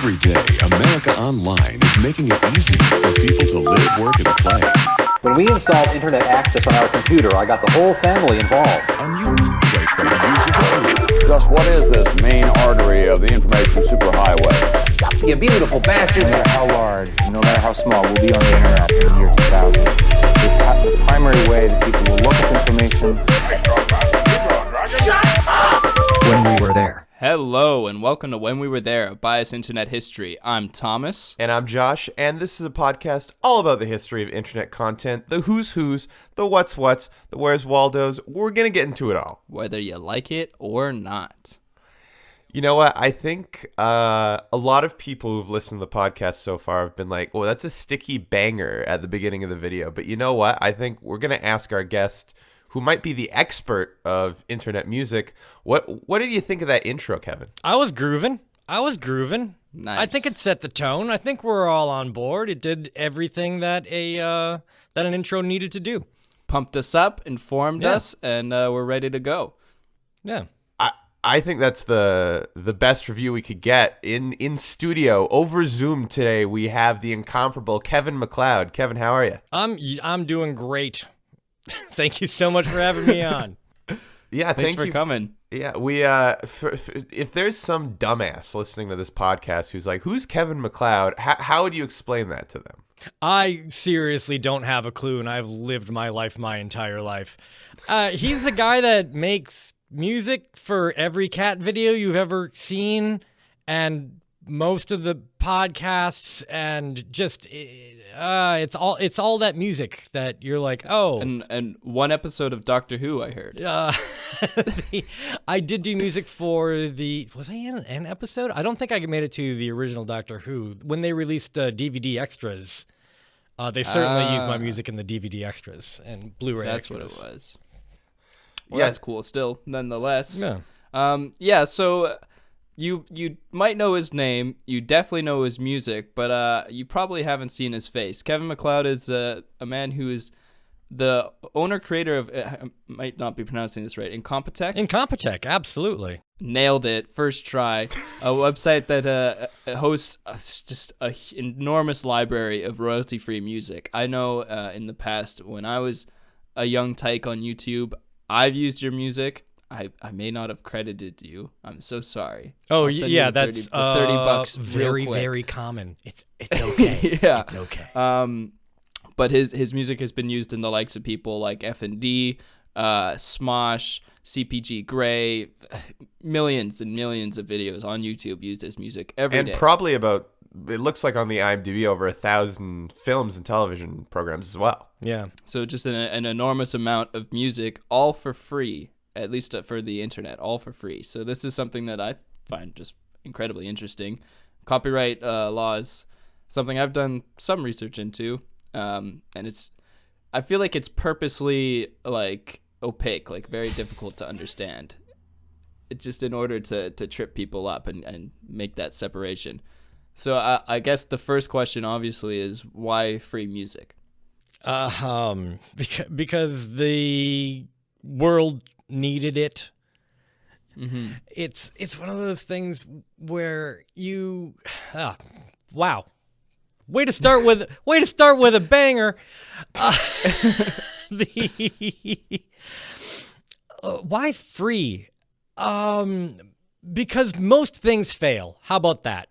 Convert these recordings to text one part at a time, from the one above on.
Every day, America Online is making it easy for people to live, work, and play. When we installed internet access on our computer, I got the whole family involved. A new way to use your computer. Just what is this main artery of the information superhighway? Stop, you beautiful bastards! No matter how large, no matter how small, we'll be on the internet in the year 2000. It's the primary way that people will look up information. Shut up! When we were there. Hello, and welcome to When We Were There, a Biased Internet History. I'm Thomas. And I'm Josh, and this is a podcast all about the history of internet content, the who's, the what's, the where's Waldo's. We're going to get into it all. Whether you like it or not. You know what? I think a lot of people who've listened to the podcast so far have been like, oh, that's a sticky banger at the beginning of the video. But you know what? I think we're going to ask our guest, who might be the expert of internet music, what did you think of that intro, Kevin? I was grooving. Nice. I think it set the tone. I think we're all on board. It did everything that an intro needed to do. Pumped us up, informed us, and we're ready to go. Yeah. I think that's the best review we could get. In studio, over Zoom today, we have the incomparable Kevin Macleod. Kevin, how are you? I'm doing great. Thank you so much for having me on. Yeah, thanks for coming. Yeah, we if there's some dumbass listening to this podcast who's like, who's Kevin Macleod? How would you explain that to them? I seriously don't have a clue, and I've lived my life my entire life. He's the guy that makes music for every cat video you've ever seen, and most of the podcasts, and just it's all that music that you're like, oh. And one episode of Doctor Who, I heard. I did do music for was I in an episode? I don't think I made it to the original Doctor Who. When they released DVD extras, they certainly used my music in the DVD extras and Blu-ray extras. That's what it was. Well, yeah. That's cool still, nonetheless. Yeah. So you might know his name, you definitely know his music, but you probably haven't seen his face. Kevin Macleod is a man who is the owner-creator of, I might not be pronouncing this right, Incompetech? Incompetech, absolutely. Nailed it, first try. A website that hosts just an enormous library of royalty-free music. I know in the past, when I was a young tyke on YouTube, I've used your music. I may not have credited you. I'm so sorry. Oh yeah, that's $30 very very common. It's okay. Yeah, it's okay. But his music has been used in the likes of people like F&D, Smosh, CPG Grey, millions and millions of videos on YouTube used his music every day. And probably about, it looks like on the IMDb, over 1,000 films and television programs as well. Yeah. So just an enormous amount of music, all for free. At least for the internet, all for free. So this is something that I find just incredibly interesting. Copyright laws, something I've done some research into, and I feel like it's purposely like opaque, like very difficult to understand. It's just in order to trip people up and make that separation. So I guess the first question obviously is, why free music? Because the world needed it. Mm-hmm. It's one of those things where you wow, way to start with a banger. Why free? Because most things fail. How about that?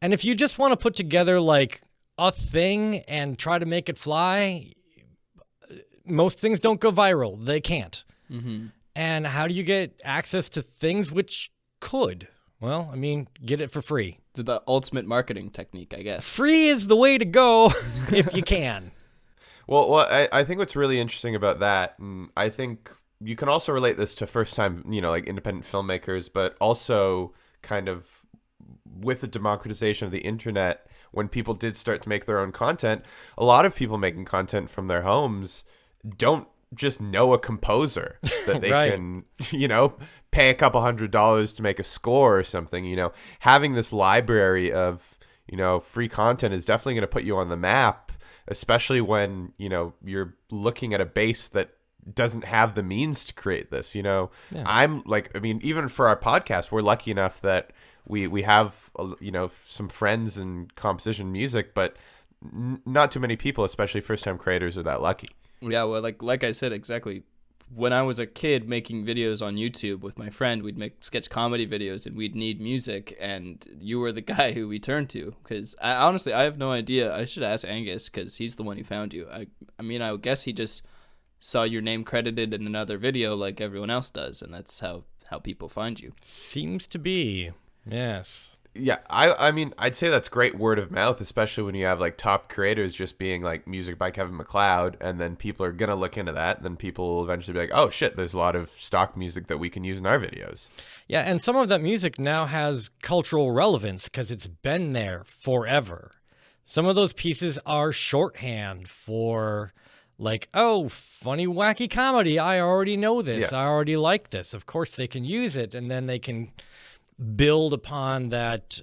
And if you just want to put together like a thing and try to make it fly, most things don't go viral. They can't. Mm-hmm. And how do you get access to things which could? Well, I mean, get it for free. The ultimate marketing technique, I guess. Free is the way to go if you can. Well, I think what's really interesting about that, and I think you can also relate this to first-time, like independent filmmakers, but also kind of with the democratization of the internet, when people did start to make their own content, a lot of people making content from their homes don't just know a composer that they right. can, pay a couple $100s to make a score or something. Having this library of, free content is definitely going to put you on the map, especially when, you're looking at a base that doesn't have the means to create this. You know, Yeah. I'm like, I mean, even for our podcast, we're lucky enough that we have, you know, some friends in composition music, but not too many people, especially first-time creators, are that lucky. Yeah, well, like I said, exactly. When I was a kid making videos on YouTube with my friend, we'd make sketch comedy videos and we'd need music, and you were the guy who we turned to. Because honestly, I have no idea. I should ask Angus because he's the one who found you. I mean, I would guess he just saw your name credited in another video like everyone else does, and that's how people find you. Seems to be. Yes. Yeah, I mean, I'd say that's great word of mouth, especially when you have like top creators just being like music by Kevin Macleod, and then people are gonna look into that. Then people will eventually be like, oh shit, there's a lot of stock music that we can use in our videos. Yeah, and some of that music now has cultural relevance because it's been there forever. Some of those pieces are shorthand for like, oh, funny, wacky comedy. I already know this. Yeah. I already like this. Of course, they can use it, and then they can build upon that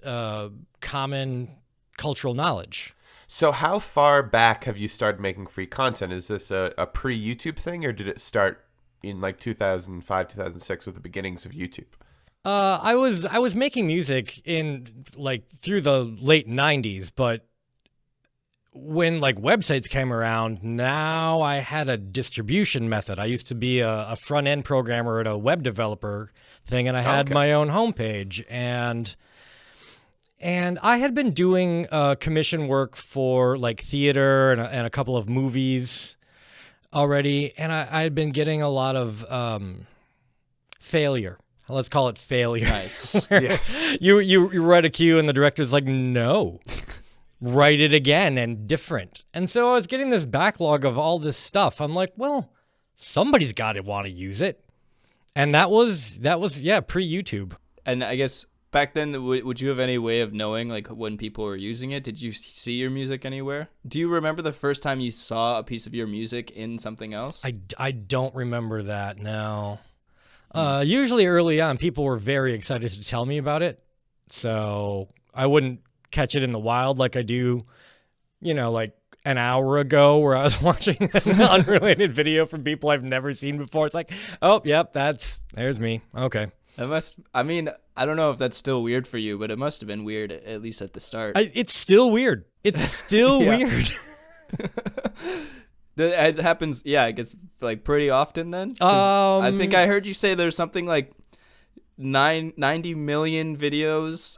common cultural knowledge. So how far back have you started making free content? Is this a pre-YouTube thing, or did it start in like 2005, 2006 with the beginnings of YouTube? I was making music in like through the late 90s, but when like websites came around, now I had a distribution method. I used to be a front end programmer at a web developer thing, and I had my own homepage, and I had been doing commission work for like theater and a couple of movies already, and I had been getting a lot of failure. Let's call it failure. Nice. Yeah. You write a cue, and the director's like, no. Write it again and different. And so I was getting this backlog of all this stuff. I'm like, well, somebody's got to want to use it. And that was pre-YouTube. And I guess back then, would you have any way of knowing like when people were using it? Did you see your music anywhere? Do you remember the first time you saw a piece of your music in something else? I don't remember that, no. Usually early on, people were very excited to tell me about it. So I wouldn't catch it in the wild like I do, you know, like an hour ago where I was watching an unrelated video from people I've never seen before. It's like, oh, yep, there's me. Okay. I mean, I don't know if that's still weird for you, but it must have been weird at least at the start. It's still weird. It's still weird. It happens, yeah, I guess like pretty often then. I think I heard you say there's something like 90 million videos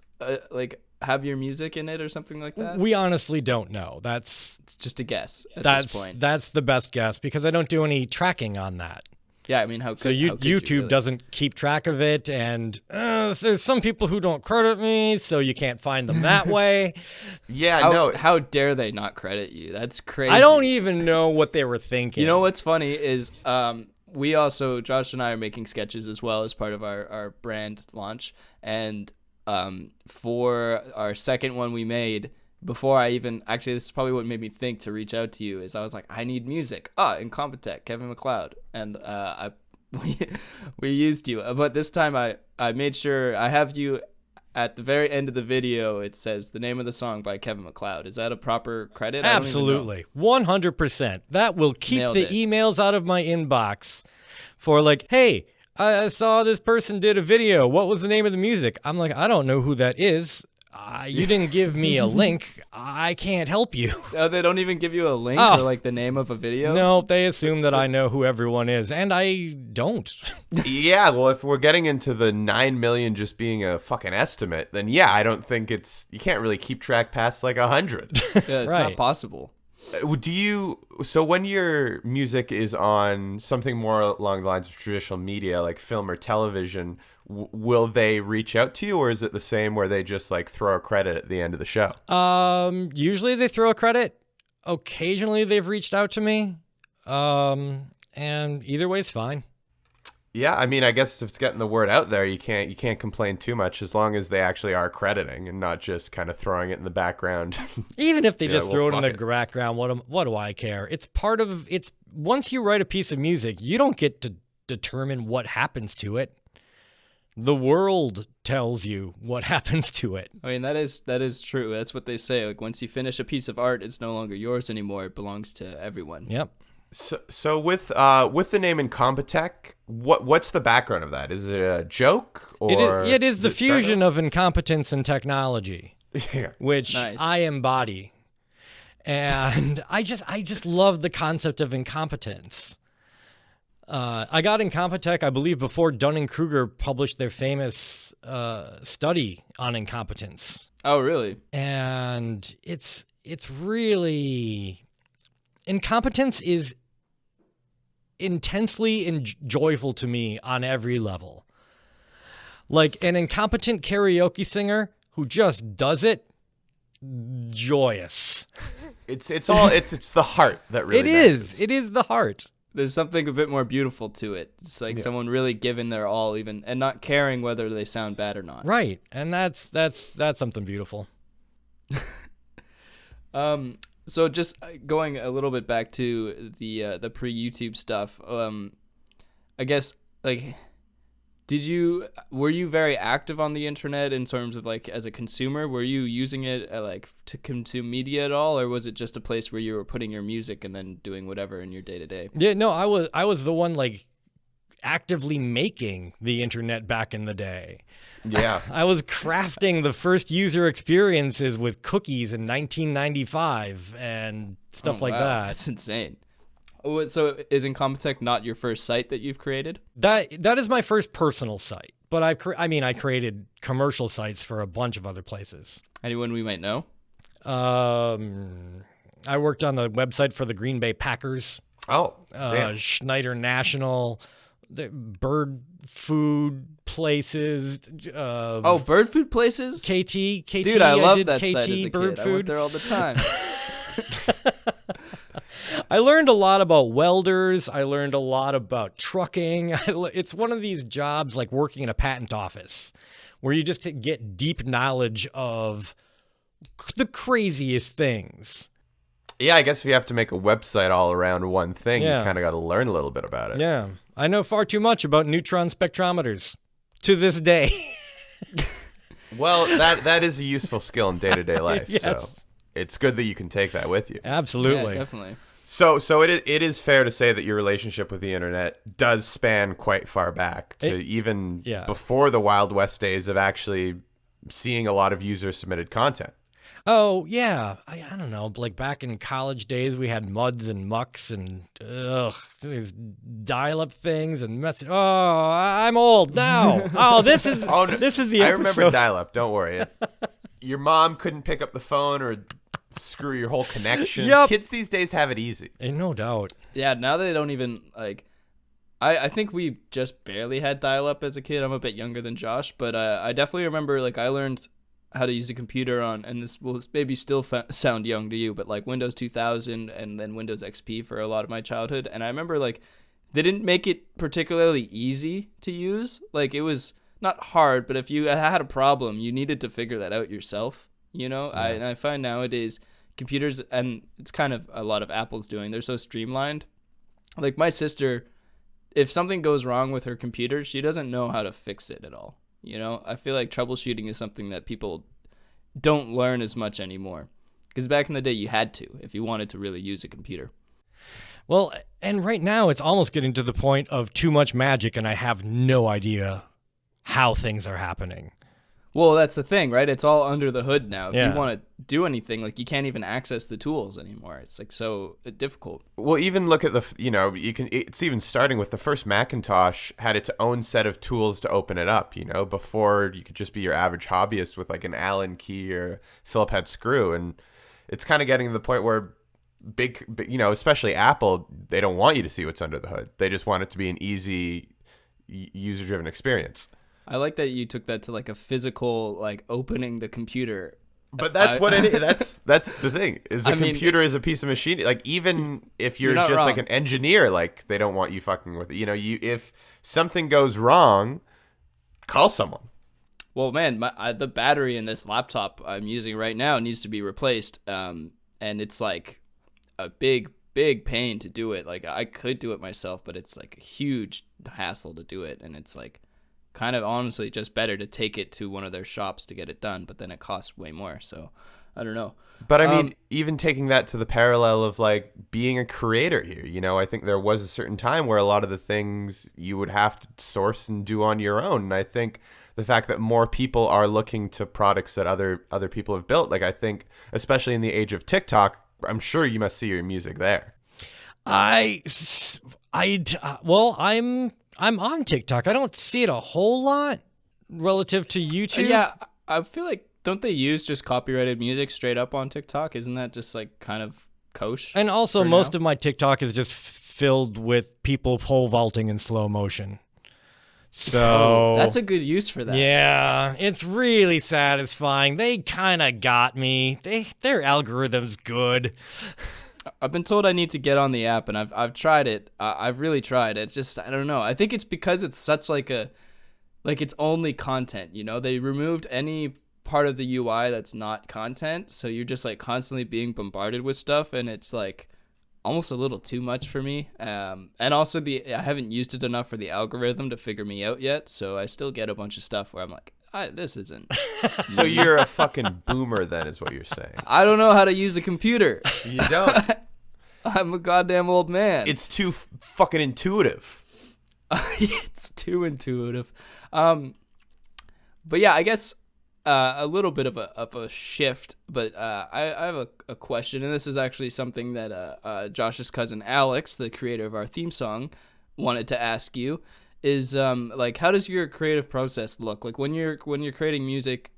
like have your music in it or something like that. We honestly don't know. It's just a guess at this point. That's the best guess because I don't do any tracking on that. Yeah, I mean, how could YouTube you really? doesn't keep track of it, and there's some people who don't credit me, so you can't find them that way. Yeah, How dare they not credit you? That's crazy. I don't even know what they were thinking. You know what's funny is we also, Josh and I are making sketches as well as part of our brand launch, and for our second one we made, before I even, actually this is probably what made me think to reach out to you, is I was like, I need music. Incompetech, Kevin Macleod. And we used you. But this time I made sure I have you at the very end of the video. It says the name of the song by Kevin Macleod. Is that a proper credit? Absolutely. 100%. That will keep Nailed the it. emails out of my inbox for like, hey, I saw this person did a video. What was the name of the music? I'm like, I don't know who that is. You didn't give me a link. I can't help you. No, they don't even give you a link or like the name of a video? No, they assume that I know who everyone is, and I don't. Yeah, well, if we're getting into the 9 million just being a fucking estimate, then yeah, I don't think you can't really keep track past like 100. Yeah, it's Right. not possible. So when your music is on something more along the lines of traditional media, like film or television, will they reach out to you, or is it the same where they just like throw a credit at the end of the show? Usually they throw a credit. Occasionally they've reached out to me. And either way is fine. Yeah, I mean, I guess if it's getting the word out there, you can't complain too much as long as they actually are crediting and not just kind of throwing it in the background. Even if they Yeah, just well, throw it in fuck the it. background, what do I care? It's part of it's. Once you write a piece of music, you don't get to determine what happens to it. The world tells you what happens to it. I mean, that is true. That's what they say. Like, once you finish a piece of art, it's no longer yours anymore. It belongs to everyone. Yep. So with the name Incompetech, what's the background of that? Is it a joke or It is the did it start fusion of incompetence and technology, Yeah. which Nice. I embody. And I just love the concept of incompetence. I got Incompetech, I believe, before Dunning-Kruger published their famous study on incompetence. Oh, really? And it's really, incompetence is intensely joyful to me on every level. Like an incompetent karaoke singer who just does it, joyous. It's the heart that really It is. matters. It is the heart. There's something a bit more beautiful to it. It's like someone really giving their all, even and not caring whether they sound bad or not. Right. And that's something beautiful. So just going a little bit back to the pre-YouTube stuff. I guess like, were you very active on the internet in terms of like as a consumer? Were you using it like to consume media at all, or was it just a place where you were putting your music and then doing whatever in your day to day? Yeah, no, I was the one like actively making the internet back in the day. Yeah. I was crafting the first user experiences with cookies in 1995 and stuff like that. That's insane. Oh, so is Incompetech not your first site that you've created? That is my first personal site, but I created commercial sites for a bunch of other places. Anyone we might know? I worked on the website for the Green Bay Packers, Oh, damn. Schneider National, the bird food places. Bird food places? KT. Dude, I love did that KT site as a bird kid. I food. went there all the time. I learned a lot about welders. I learned a lot about trucking. It's one of these jobs like working in a patent office where you just get deep knowledge of the craziest things. Yeah, I guess if you have to make a website all around one thing, Yeah. you kind of got to learn a little bit about it. Yeah. I know far too much about neutron spectrometers to this day. Well, that is a useful skill in day-to-day life. So Yes. it's good that you can take that with you. Absolutely. Yeah, definitely. So it is fair to say that your relationship with the internet does span quite far back to even yeah. before the Wild West days of actually seeing a lot of user-submitted content. Oh, yeah. I don't know. Like back in college days, we had muds and mucks and these dial-up things and message. Oh, I'm old now. Oh, this is Oh, no, this is the I episode. remember dial-up. Don't worry. Your mom couldn't pick up the phone or screw your whole connection. Yep. Kids these days have it easy. No doubt. Yeah, now they don't even like. I think we just barely had dial-up as a kid. I'm a bit younger than Josh, but I definitely remember like I learned how to use a computer on, and this will maybe still sound young to you, but like Windows 2000 and then Windows XP for a lot of my childhood. And I remember like they didn't make it particularly easy to use. Like it was not hard, but if you had a problem, you needed to figure that out yourself. You know, I find nowadays computers, and it's kind of a lot of Apple's doing, they're so streamlined. Like my sister, if something goes wrong with her computer, she doesn't know how to fix it at all. You know, I feel like troubleshooting is something that people don't learn as much anymore. Because back in the day, you had to if you wanted to really use a computer. Well, and right now it's almost getting to the point of too much magic, and I have no idea how things are happening. Well, that's the thing, right? It's all under the hood now. If Yeah. you want to do anything, like you can't even access the tools anymore. It's like so difficult. Well, even look at it's even starting with the first Macintosh had its own set of tools to open it up, before you could just be your average hobbyist with like an Allen key or Philip head screw. And it's kind of getting to the point where especially Apple, they don't want you to see what's under the hood. They just want it to be an easy user-driven experience. I like that you took that to like a physical, like opening the computer. But that's what it is. That's the thing. Is a I mean, computer is a piece of machine. Like even if you're not just like wrong. an engineer, like they don't want you fucking with it. If something goes wrong, call someone. Well, man, the battery in this laptop I'm using right now needs to be replaced, and it's like a big pain to do it. Like I could do it myself, but it's like a huge hassle to do it, and it's like kind of honestly just better to take it to one of their shops to get it done, but then it costs way more. So I don't know. But I mean, even taking that to the parallel of like being a creator here, you know, I think there was a certain time where a lot of the things you would have to source and do on your own. And I think the fact that more people are looking to products that other people have built, like I think, especially in the age of TikTok, I'm sure you must see your music there. Well, I'm on TikTok. I don't see it a whole lot relative to YouTube. Yeah, I feel like, don't they use just copyrighted music straight up on TikTok? Isn't that just like kind of kosher? And also, most of my TikTok is just filled with people pole vaulting in slow motion. So that's a good use for that. Yeah, it's really satisfying. They kind of got me. Their algorithm's good. I've been told I need to get on the app, and I've tried it. I've really tried. It's just, I don't know. I think it's because it's such like it's only content. You know, they removed any part of the UI that's not content, so you're just like constantly being bombarded with stuff, and it's like almost a little too much for me. And also I haven't used it enough for the algorithm to figure me out yet, so I still get a bunch of stuff where I'm like, this isn't. So you're a fucking boomer then, is what you're saying. I don't know how to use a computer. You don't. I'm a goddamn old man. It's too fucking intuitive. It's too intuitive. But yeah, I guess a little bit of a shift, but I have a question, and this is actually something that Josh's cousin Alex, the creator of our theme song, wanted to ask you. Is like, how does your creative process look like when you're creating music?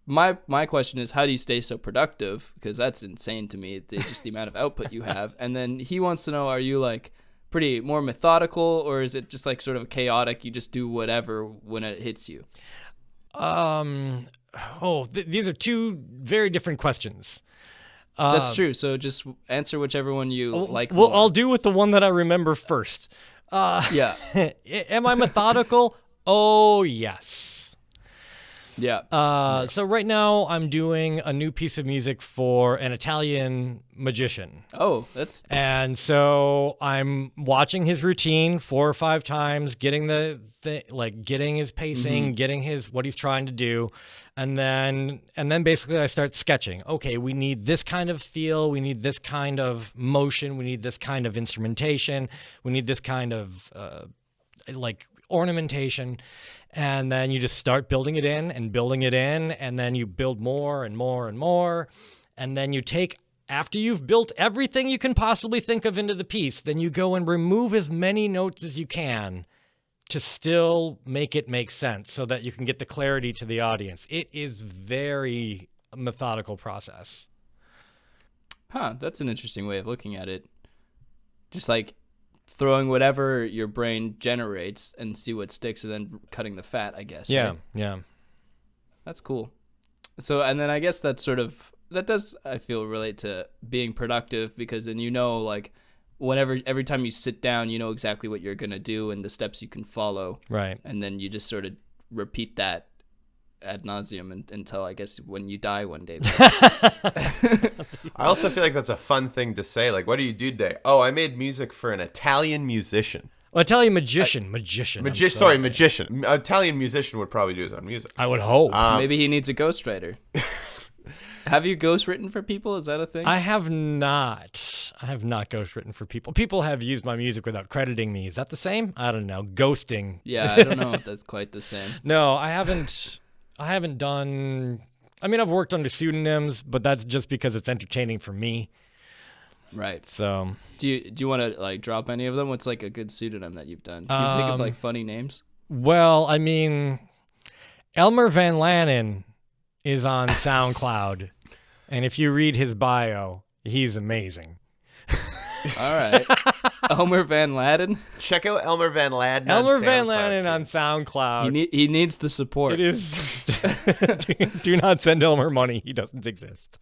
My question is, how do you stay so productive? Because that's insane to me. It's just the amount of output you have. And then he wants to know, are you like pretty more methodical, or is it just like sort of chaotic? You just do whatever when it hits you. These are two very different questions. That's true. So just answer whichever one you like. Well, more. I'll do with the one that I remember first. Yeah. Am I methodical? Oh, yes. Yeah. So right now I'm doing a new piece of music for an Italian magician. Oh, And so I'm watching his routine 4 or 5 times, getting getting his pacing, getting what he's trying to do. And then basically I start sketching. Okay, we need this kind of feel, we need this kind of motion, we need this kind of instrumentation, we need this kind of ornamentation. And then you just start building it in, and then you build more and more and more. And then you take, after you've built everything you can possibly think of into the piece, then you go and remove as many notes as you can to still make it make sense so that you can get the clarity to the audience. It is very methodical process. Huh, that's an interesting way of looking at it. Just like throwing whatever your brain generates and see what sticks, and then cutting the fat, I guess. Yeah, right? yeah. That's cool. So, and then I guess that does, I feel, relate to being productive, because then like every time you sit down, you know exactly what you're going to do and the steps you can follow. Right. And then you just sort of repeat that ad nauseum until, I guess, when you die one day. I also feel like that's a fun thing to say. Like, what do you do today? Oh, I made music for an Italian musician. Well, Italian magician. Magician. Italian musician would probably do his own music. I would hope. Maybe he needs a ghostwriter. Have you ghostwritten for people? Is that a thing? I have not. I have not ghostwritten for people. People have used my music without crediting me. Is that the same? I don't know. Ghosting. Yeah, I don't know if that's quite the same. No, I haven't done. I mean, I've worked under pseudonyms, but that's just because it's entertaining for me. Right. So, do you want to like drop any of them? What's like a good pseudonym that you've done? Do you think of like funny names? Well, I mean, Elmer Van Lanen is on SoundCloud, and if you read his bio, he's amazing. All right. Elmer Van Laden. Check out Elmer Van Laden. Elmer Van Laden on SoundCloud. He needs the support. It is. Do not send Elmer money. He doesn't exist.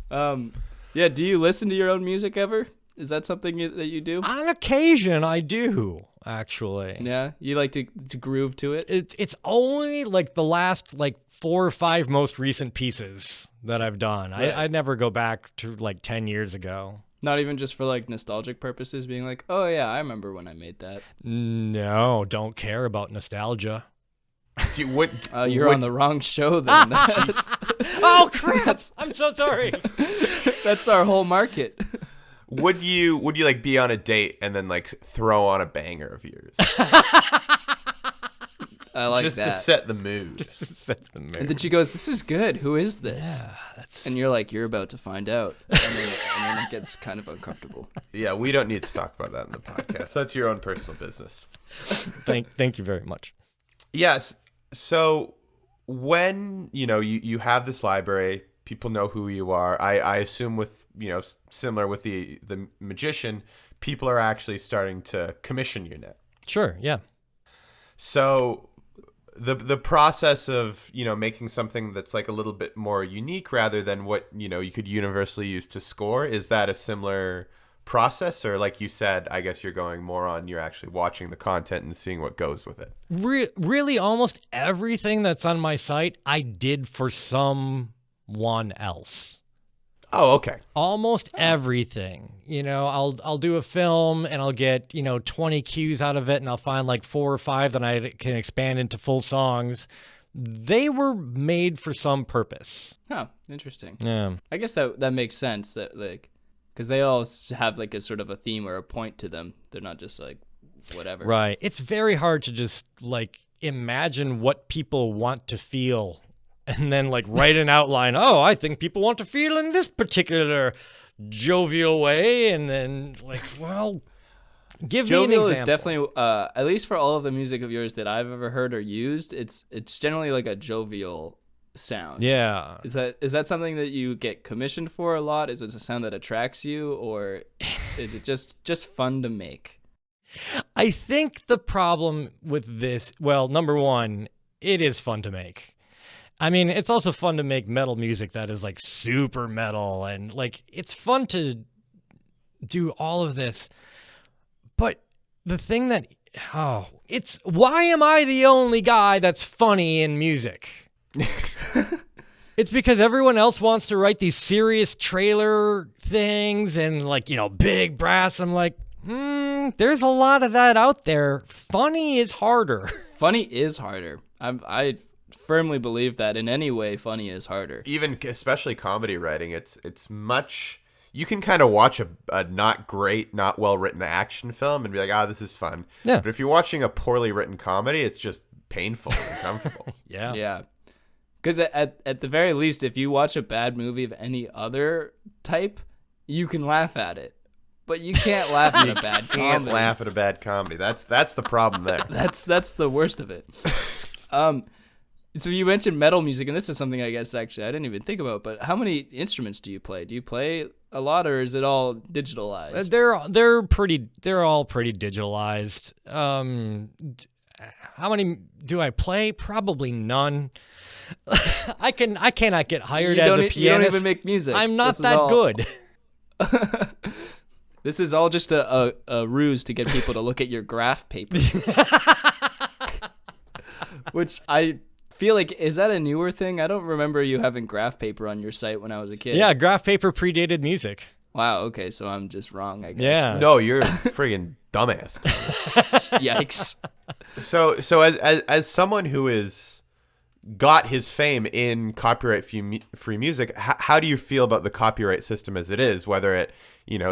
Yeah. Do you listen to your own music ever? Is that something that you do? On occasion, I do, actually. Yeah, you like to groove to it? It's only like the last 4 or 5 most recent pieces that I've done. Right. I never go back to 10 years ago. Not even just for like nostalgic purposes, being like, oh yeah, I remember when I made that. No, don't care about nostalgia. You're on the wrong show then. Oh crap! I'm so sorry. That's our whole market. Would you like be on a date and then like throw on a banger of yours? I like just that. to set the mood. And then she goes, "This is good. Who is this?" Yeah, that's. And you're like, "You're about to find out." And then it gets kind of uncomfortable. Yeah, we don't need to talk about that in the podcast. That's your own personal business. Thank you very much. Yes. So when, you have this library, people know who you are. I assume with, similar with the magician, people are actually starting to commission you now. Sure. Yeah. So the process of, making something that's like a little bit more unique rather than what, you could universally use to score, is that a similar process? Or like you said, I guess you're going more on, you're actually watching the content and seeing what goes with it. Really, almost everything that's on my site, I did for someone else. Oh, okay. Almost everything. I'll do a film and I'll get, 20 cues out of it, and I'll find like 4 or 5 that I can expand into full songs. They were made for some purpose. Oh, interesting. Yeah. I guess that makes sense, that like, because they all have like a sort of a theme or a point to them. They're not just like whatever. Right. It's very hard to just like imagine what people want to feel and then like write an outline. Oh, I think people want to feel in this particular jovial way. And then like, well, give me an Jovial example. is definitely, at least for all of the music of yours that I've ever heard or used, it's generally like a jovial sound. Yeah. Is that something that you get commissioned for a lot? Is it a sound that attracts you, or is it just fun to make? I think the problem with this, well, number one, it is fun to make. I mean, it's also fun to make metal music that is like super metal, and like it's fun to do all of this. But the thing that, it's why am I the only guy that's funny in music? It's because everyone else wants to write these serious trailer things and like, big brass. I'm like, there's a lot of that out there. Funny is harder. Funny is harder. I firmly believe that in any way, funny is harder. Even especially comedy writing, it's much. You can kind of watch a not great, not well written action film and be like, this is fun. Yeah. But if you're watching a poorly written comedy, it's just painful and uncomfortable. Yeah. Yeah. Because at the very least, if you watch a bad movie of any other type, you can laugh at it. But you can't laugh at a bad comedy. Can't laugh at a bad comedy. That's the problem there. That's the worst of it. So you mentioned metal music, and this is something I guess actually I didn't even think about. But how many instruments do you play? Do you play a lot, or is it all digitalized? They're all pretty digitalized. How many do I play? Probably none. I cannot get hired as a pianist. You don't even make music. I'm not that good. This is all just a ruse to get people to look at your graph paper. Which I feel like, is that a newer thing? I don't remember you having graph paper on your site when I was a kid. Yeah, graph paper predated music. Wow, okay, so I'm just wrong, I guess. Yeah. No, you're a friggin' dumbass. Yikes. So as someone who is got his fame in copyright free music, how do you feel about the copyright system as it is? Whether it,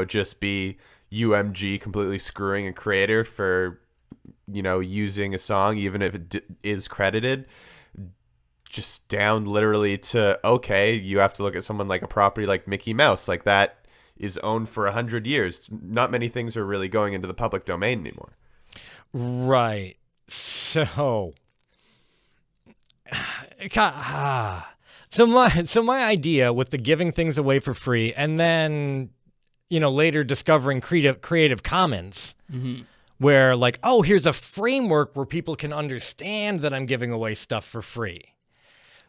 just be UMG completely screwing a creator for, using a song, even if it is credited, just down literally to, okay, you have to look at someone like a property like Mickey Mouse, like that is owned for 100 years. Not many things are really going into the public domain anymore. Right. So, so my idea with the giving things away for free and then, later discovering Creative Commons, where like, oh, here's a framework where people can understand that I'm giving away stuff for free.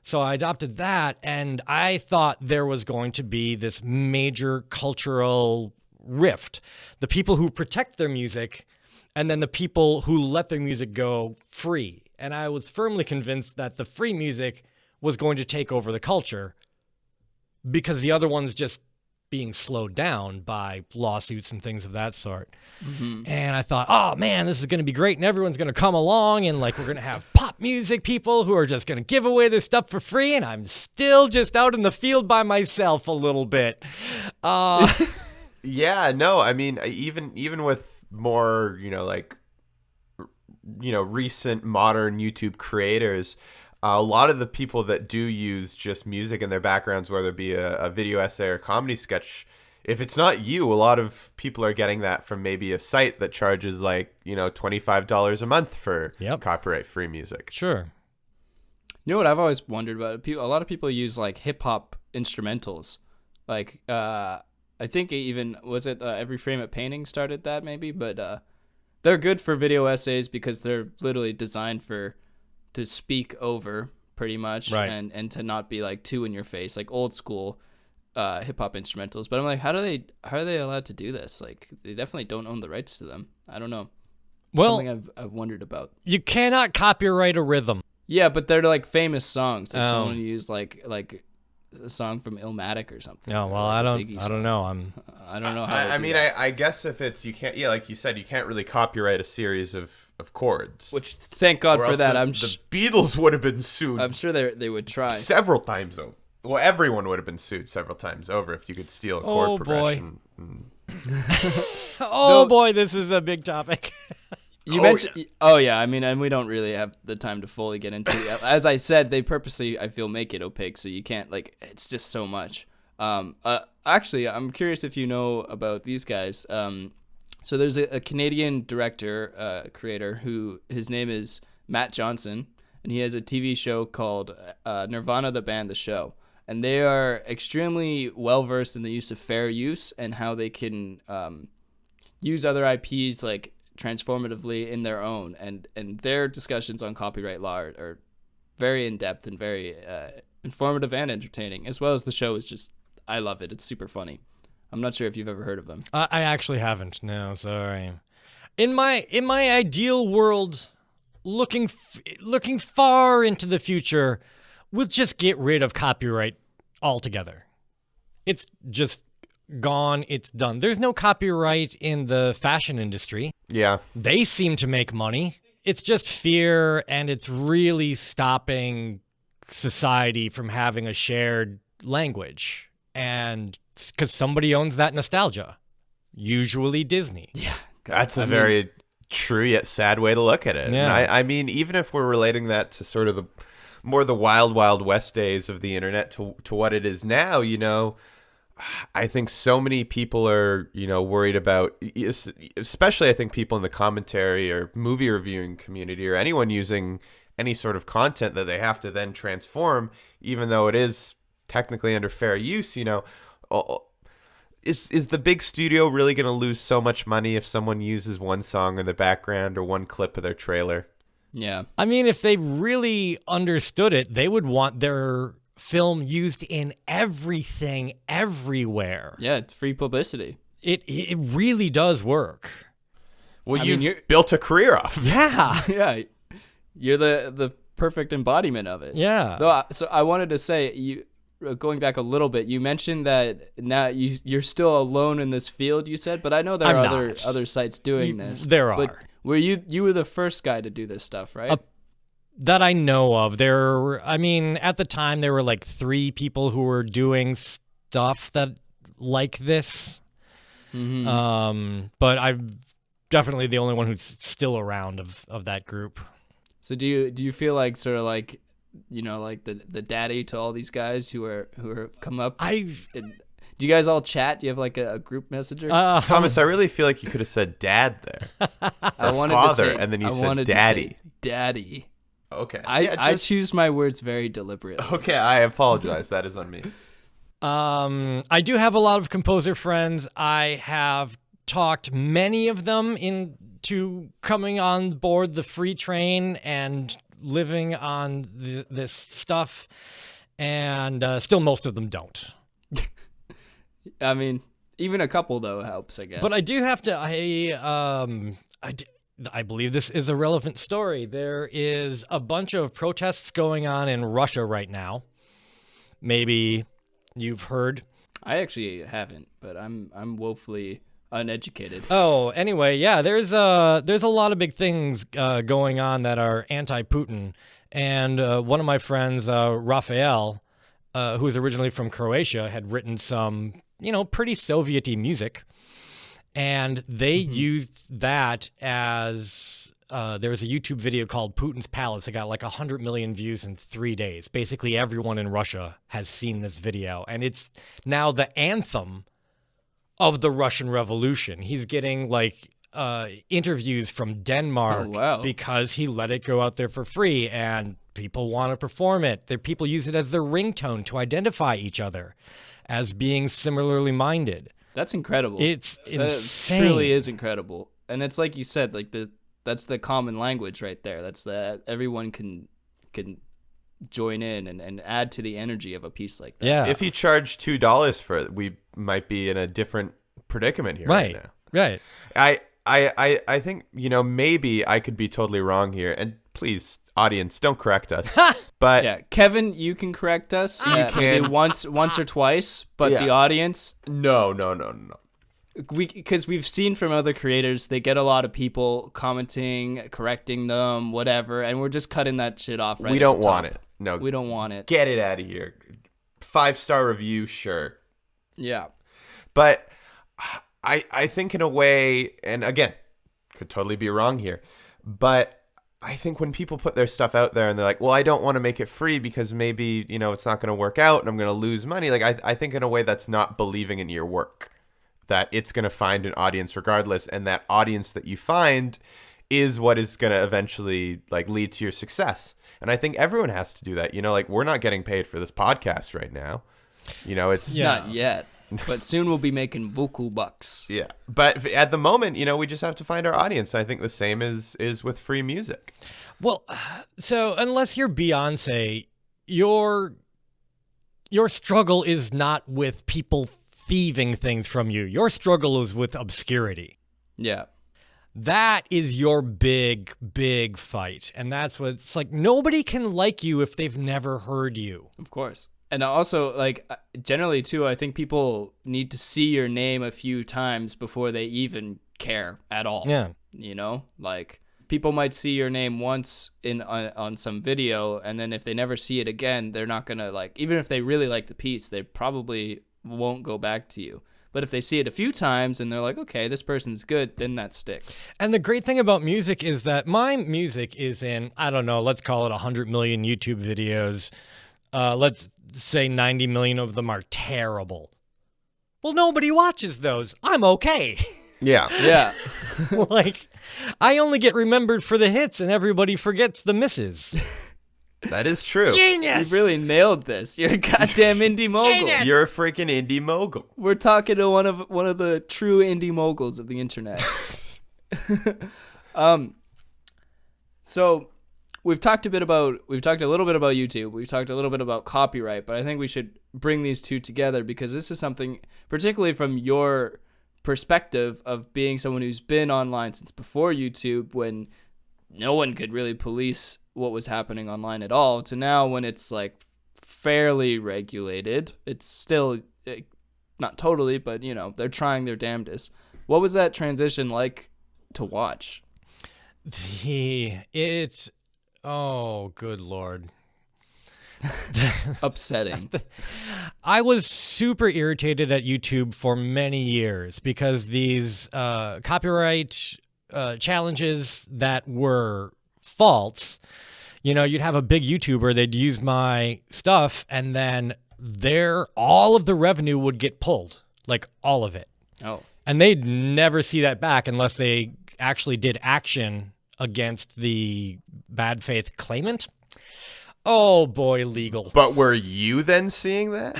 So I adopted that, and I thought there was going to be this major cultural rift. The people who protect their music, and then the people who let their music go free. And I was firmly convinced that the free music was going to take over the culture because the other ones just being slowed down by lawsuits and things of that sort. And I thought, oh man, this is going to be great, and everyone's going to come along, and like we're going to have pop music people who are just going to give away their stuff for free, and I'm still just out in the field by myself a little bit. Yeah, no, I mean, even with more, recent modern YouTube creators, a lot of the people that do use just music in their backgrounds, whether it be a video essay or a comedy sketch, if it's not you, a lot of people are getting that from maybe a site that charges like, $25 a month for copyright-free music. Sure. You know what I've always wondered about? A lot of people use like hip hop instrumentals. Like, I think even, was it Every Frame a Painting started that maybe? But they're good for video essays because they're literally designed to speak over pretty much, right, and to not be like too in your face, like old school hip hop instrumentals. But I'm like, how are they allowed to do this? Like, they definitely don't own the rights to them. I don't know. Well, something I've wondered about. You cannot copyright a rhythm. Yeah, but they're like famous songs. Like someone used like a song from Illmatic or something. Oh well, like I don't know. I don't know how. I guess if it's, you can't, like you said, you can't really copyright a series of chords. Which, thank God for that. The Beatles would have been sued. I'm sure they would try several times over. Well, everyone would have been sued several times over if you could steal a chord progression. Boy, this is a big topic. You mentioned, I mean, and we don't really have the time to fully get into it. As I said, they purposely, I feel, make it opaque, so you can't, like, it's just so much. Actually, I'm curious if you know about these guys. So there's a Canadian director, creator, who, his name is Matt Johnson, and he has a TV show called Nirvana the Band, the Show. And they are extremely well-versed in the use of fair use and how they can use other IPs, like, transformatively in their own, and their discussions on copyright law are very in-depth and very informative and entertaining, as well as the show is just, I love it. It's super funny. I'm not sure if you've ever heard of them. I actually haven't. No, sorry. In my ideal world, looking far into the future, we'll just get rid of copyright altogether. It's just gone, it's done. There's no copyright in the fashion industry. Yeah. They seem to make money. It's just fear, and it's really stopping society from having a shared language. And because somebody owns that nostalgia, usually Disney. Yeah. That's a very true yet sad way to look at it. Yeah. And I mean, even if we're relating that to sort of the wild, wild west days of the internet to what it is now, I think so many people are, worried about, especially I think people in the commentary or movie reviewing community or anyone using any sort of content that they have to then transform, even though it is technically under fair use, is the big studio really going to lose so much money if someone uses one song in the background or one clip of their trailer? Yeah. I mean, if they really understood it, they would want their film used in everything, everywhere. Yeah, it's free publicity. It really does work. Well, you've built a career off of it. Yeah. Yeah. You're the perfect embodiment of it. Yeah. So I wanted to say, going back a little bit, you mentioned that now you're still alone in this field, you said, but I know there are other sites doing this. There are. But you were the first guy to do this stuff, right? That I know of. At the time, there were like 3 people who were doing stuff that like this. Mm-hmm. But I'm definitely the only one who's still around of that group. So do you feel like sort of like, like the daddy to all these guys who are come up? Do you guys all chat? Do you have like a group messenger? Thomas, I really feel like you could have said dad there. I wanted father, to say, and then you I said wanted daddy. To say daddy. Okay. I choose my words very deliberately. Okay, I apologize. That is on me. I do have a lot of composer friends. I have talked many of them into coming on board the free train and living on this stuff, and still most of them don't. I mean, even a couple though helps, I guess. But I do have to. I believe this is a relevant story. There is a bunch of protests going on in Russia right now. Maybe you've heard. I actually haven't, but I'm woefully uneducated. Oh, anyway, yeah, there's a lot of big things going on that are anti-Putin, and one of my friends, Raphael, who is originally from Croatia, had written some, pretty Soviet-y music, and they used that as there was a YouTube video called Putin's Palace. It got like 100 million views in 3 days. Basically, everyone in Russia has seen this video, and it's now the anthem of the Russian Revolution. He's getting like interviews from Denmark because he let it go out there for free, and people want to perform it. People use it as their ringtone to identify each other as being similarly minded. That's incredible. It's insane. It truly is incredible. And it's like you said, like that's the common language right there. That's everyone can join in and add to the energy of a piece like that. Yeah. If he charged $2 for it, we might be in a different predicament here right now. Right. I think, maybe I could be totally wrong here, and please, audience, don't correct us. But yeah, Kevin, you can correct us. Maybe once or twice, but the audience, no. Because we've seen from other creators, they get a lot of people commenting, correcting them, whatever, and we're just cutting that shit off. Right, we don't want it. No, we don't want it. Get it out of here. 5-star review, sure. Yeah, but I think in a way, and again, could totally be wrong here, but I think when people put their stuff out there and they're like, well, I don't want to make it free because maybe, it's not going to work out and I'm going to lose money. Like, I think in a way that's not believing in your work, that it's going to find an audience regardless. And that audience that you find is what is going to eventually like lead to your success. And I think everyone has to do that. Like we're not getting paid for this podcast right now. It's not yet. But soon we'll be making buku bucks. Yeah. But at the moment, we just have to find our audience. I think the same is with free music. Well, so unless you're Beyonce, your struggle is not with people thieving things from you. Your struggle is with obscurity. Yeah. That is your big, big fight. And that's what it's like. Nobody can like you if they've never heard you. Of course. And also, like, generally, too, I think people need to see your name a few times before they even care at all. Yeah. Like, people might see your name once on some video, and then if they never see it again, they're not going to, like, even if they really like the piece, they probably won't go back to you. But if they see it a few times and they're like, okay, this person's good, then that sticks. And the great thing about music is that my music is in, I don't know, let's call it 100 million YouTube videos. Let's say 90 million of them are terrible. Well, nobody watches those. I'm okay. Yeah. Yeah. Like, I only get remembered for the hits and everybody forgets the misses. That is true. Genius! You really nailed this. You're a goddamn indie mogul. You're a freaking indie mogul. We're talking to one of the true indie moguls of the internet. So we've talked a little bit about YouTube. We've talked a little bit about copyright, but I think we should bring these two together because this is something, particularly from your perspective of being someone who's been online since before YouTube, when no one could really police what was happening online at all, to now when it's like fairly regulated. It's still not totally, but they're trying their damnedest. What was that transition like to watch? Oh, good Lord. Upsetting. I was super irritated at YouTube for many years because these copyright challenges that were false, you'd have a big YouTuber, they'd use my stuff, and then all of the revenue would get pulled, like all of it. Oh. And they'd never see that back unless they actually did action against the bad faith claimant. Oh boy, legal. But were you then seeing that?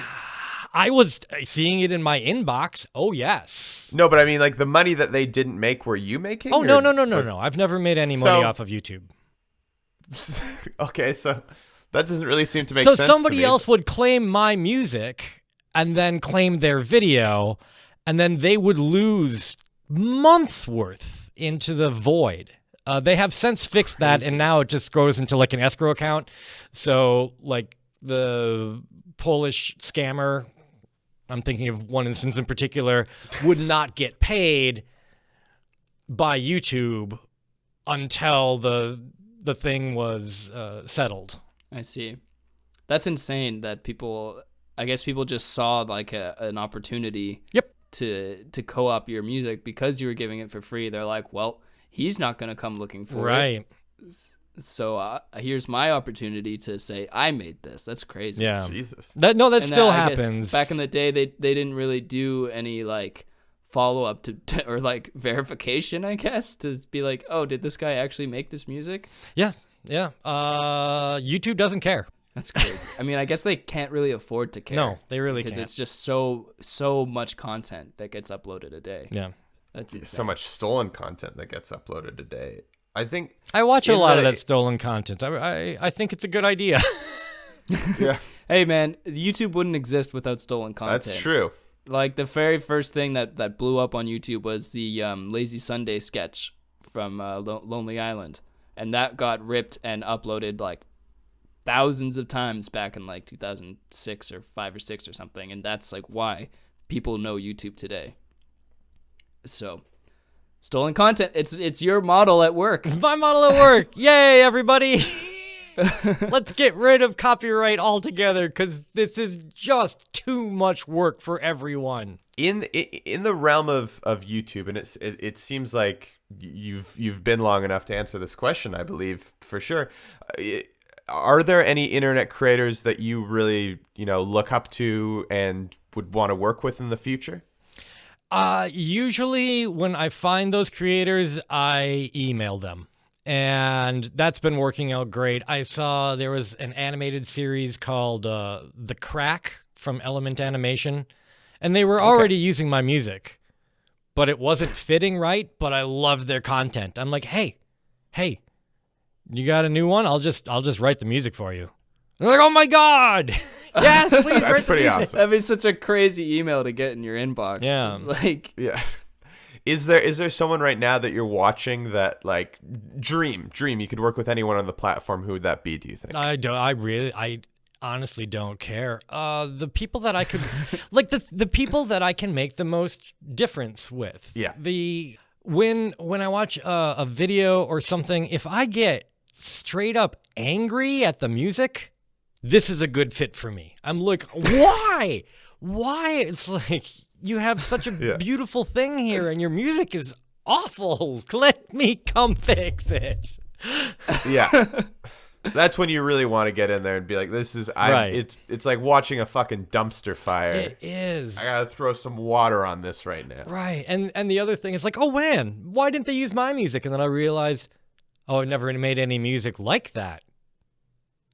I was seeing it in my inbox. Oh, yes. No, but I mean, like the money that they didn't make, were you making? Oh, no. I've never made any money off of YouTube. Okay, so that doesn't really seem to make sense. So somebody to me. else would claim my music and then claim their video, and then they would lose months worth into the void. They have since fixed that, and now it just goes into like an escrow account. So like the Polish scammer, I'm thinking of one instance in particular, would not get paid by YouTube until the thing was settled. I see. That's insane that people, I guess people just saw like an opportunity Yep. to co-op your music because you were giving it for free. They're like, well, he's not going to come looking for it. Right. So here's my opportunity to say I made this. That's crazy. Yeah. Jesus. That still I guess happens. back in the day, they didn't really do any like follow up to or like verification, I guess, to be like, oh, did this guy actually make this music? Yeah. YouTube doesn't care. That's crazy. I mean, I guess they can't really afford to care. No, they really because can't. it's just so much content that gets uploaded a day. Yeah. That's insane. So much stolen content that gets uploaded a day. I think I watch a in lot of the- that stolen content. I think it's a good idea. Yeah, Hey man, YouTube wouldn't exist without stolen content. that's true. Like the very first thing that blew up on YouTube was the Lazy Sunday sketch from Lonely Island, and that got ripped and uploaded like thousands of times back in like 2006 or 5 or 6 or something, and that's like why people know YouTube today. So, stolen content, it's your model at work. My model at work. Yay, everybody. Let's get rid of copyright altogether because this is just too much work for everyone. In the realm of YouTube, and it seems like you've been long enough to answer this question, I believe for sure. Are there any internet creators that you really look up to and would want to work with in the future? Usually when I find those creators, I email them. And that's been working out great. I saw there was an animated series called The Crack from Element Animation, and they were already using my music, but it wasn't fitting right, but I loved their content. I'm like, hey, you got a new one? I'll just write the music for you. They're like, oh my God. Yes, please. That's write the pretty music. awesome. That'd be such a crazy email to get in your inbox. Yeah. Just like, Yeah. Is there someone right now that you're watching that like dream you could work with anyone on the platform? Who would that be, do you think? I honestly don't care. The people that I could like the people that I can make the most difference with. Yeah. When I watch a video or something, if I get straight up angry at the music, this is a good fit for me. I'm like, why? It's like, you have such a beautiful thing here and your music is awful. Let me come fix it. Yeah. That's when you really want to get in there and be like, this is Right. It's like watching a fucking dumpster fire. It is. I gotta throw some water on this right now. Right. And the other thing is like, oh man, why didn't they use my music? And then I realized, oh, I've never made any music like that.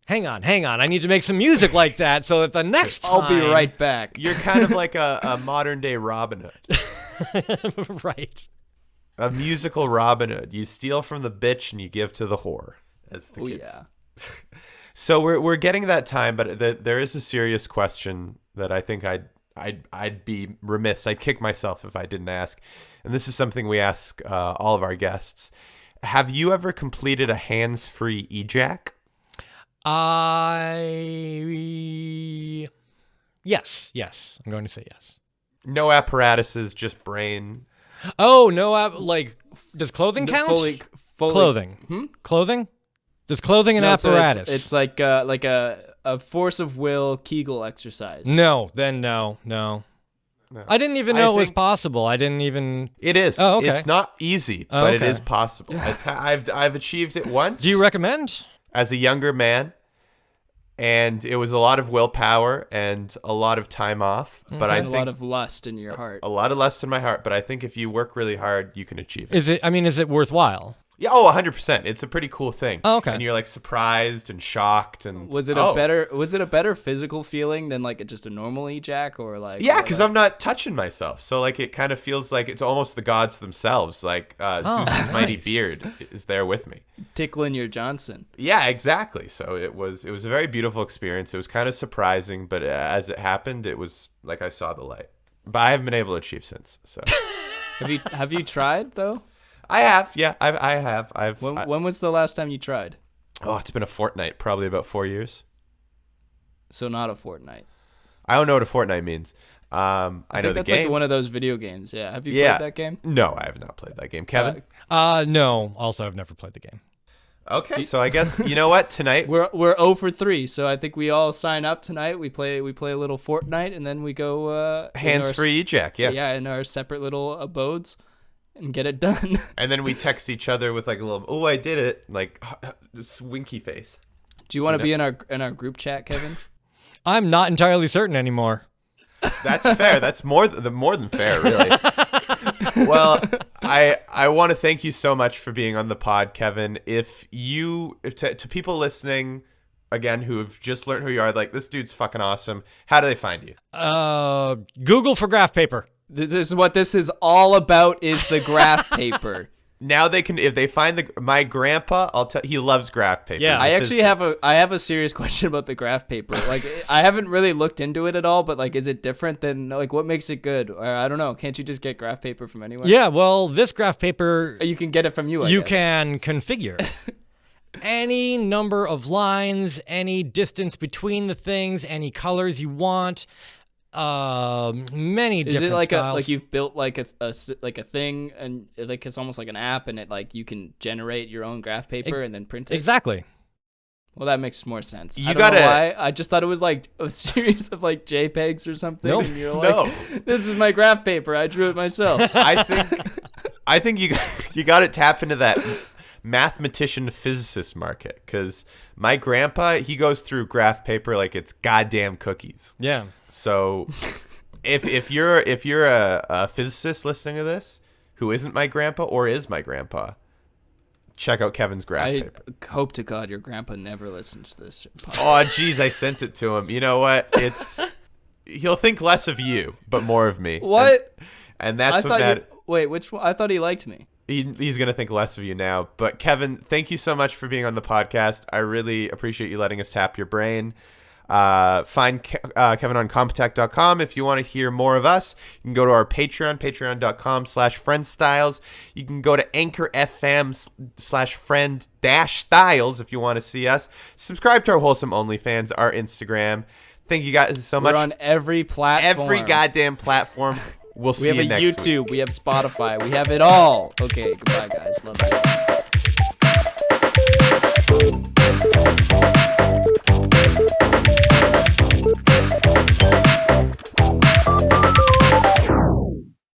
Hang on. I need to make some music like that so that the next time... I'll be right back. You're kind of like a modern day Robin Hood. Right. A musical Robin Hood. You steal from the bitch and you give to the whore, as the kids. Yeah. So we're getting that time, but there is a serious question that I think I'd be remiss. I'd kick myself if I didn't ask. And this is something we ask all of our guests. Have you ever completed a hands-free ejac? Yes. I'm going to say yes. No apparatuses, just brain. Oh, no, does clothing count? Fully Clothing. Clothing? Does clothing an No, so apparatus? it's like a force of will Kegel exercise. No, then no. I didn't even know it was possible. I didn't even... It is. Oh, okay. It's not easy, Oh, but okay. it is possible. I've achieved it once. Do you recommend? As a younger man, and it was a lot of willpower and a lot of time off. But I And a think lot of lust in your heart. a lot of lust in my heart. But I think if you work really hard, you can achieve it. Is it worthwhile? Yeah, 100%. It's a pretty cool thing. Oh, okay. And you're like surprised and shocked and Was it a better physical feeling than like just a normal ejac or like? Yeah, because I'm not touching myself, so like it kind of feels like it's almost the gods themselves. Like Zeus's mighty nice. beard is there with me. tickling your Johnson. Yeah, exactly. So it was a very beautiful experience. It was kind of surprising, but as it happened, it was like I saw the light. But I haven't been able to achieve since. So Have you tried though? I have, yeah, I have. When was the last time you tried? It's been a fortnight, probably about 4 years. So not a fortnight. I don't know what a fortnight means. I know think the that's game. like one of those video games. Yeah. Have you Yeah. played that game? No, I have not played that game. Kevin? No. Also, I've never played the game. Okay, so I guess you know what? Tonight We're 0 for 3, so I think we all sign up tonight. We play a little Fortnite, and then we go hands free Jack. Yeah. Yeah, in our separate little abodes, and get it done. And then we text each other with like a little, "Oh, I did it!" like winky face. Do you want to be in our group chat, Kevin? I'm not entirely certain anymore. That's fair. That's more than fair, really. Well, I want to thank you so much for being on the pod, Kevin. If to people listening, again, who have just learned who you are, like, this dude's fucking awesome, how do they find you? Google for graph paper. This is what this is all about, is the graph paper. Now they can, if they find my grandpa, he loves graph paper. Yeah. I actually have a serious question about the graph paper. Like, I haven't really looked into it at all, but like, is it different than, like, what makes it good? Or I don't know. Can't you just get graph paper from anywhere? Yeah, well, this graph paper, You can get it from you, I you guess. can configure any number of lines, any distance between the things, any colors you want. Many different Is it like styles. like you've built like a thing, and like it's almost like an app, and it like you can generate your own graph paper and then print it? Exactly. Well, that makes more sense. You I don't know gotta- why. I just thought it was like a series of like JPEGs or something. Nope. And you're like, No. this is my graph paper. I drew it myself. I think you got to tap into that mathematician physicist market, because my grandpa, he goes through graph paper like it's goddamn cookies. Yeah. So if you're a physicist listening to this who isn't my grandpa or is my grandpa, check out Kevin's graph I paper. hope to God your grandpa never listens to this. Oh geez, I sent it to him. You know what? He'll think less of you, but more of me. What? And that's I what thought that. wait, which one? I thought he liked me. He's gonna think less of you now. But Kevin, thank you so much for being on the podcast. I really appreciate you letting us tap your brain. Find Kevin on Compotech.com. If you want to hear more of us, you can go to our Patreon, patreon.com/friendstyles. You can go to Anchor FM/friend-styles if you want to see us. Subscribe to our Wholesome OnlyFans, our Instagram. Thank you guys so much. We're on every platform. Every goddamn platform. We'll see We you have a next YouTube. week. We have Spotify. We have it all. Okay, goodbye, guys. Love you.